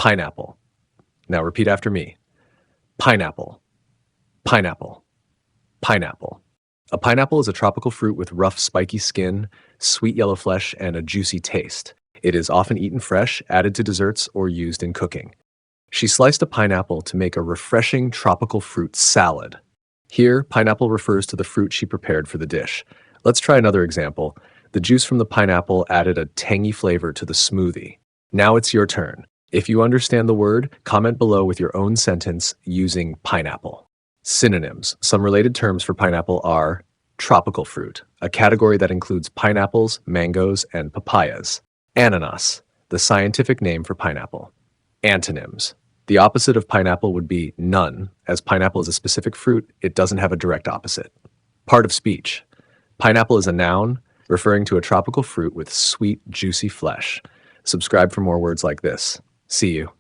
pineapple. Now repeat after me. Pineapple, pineapple, pineapple. A pineapple is a tropical fruit with rough, spiky skin, sweet yellow flesh, and a juicy taste. It is often eaten fresh, added to desserts, or used in cooking. She sliced a pineapple to make a refreshing tropical fruit salad. Here, pineapple refers to the fruit she prepared for the dish. Let's try another example. The juice from the pineapple added a tangy flavor to the smoothie. Now it's your turn. If you understand the word, comment below with your own sentence using pineapple. Synonyms. Some related terms for pineapple are tropical fruit, a category that includes pineapples, mangoes, and papayas. Ananas, the scientific name for pineapple. Antonyms. The opposite of pineapple would be none. As pineapple is a specific fruit, it doesn't have a direct opposite. Part of speech. Pineapple is a noun referring to a tropical fruit with sweet, juicy flesh. Subscribe for more words like this. See you.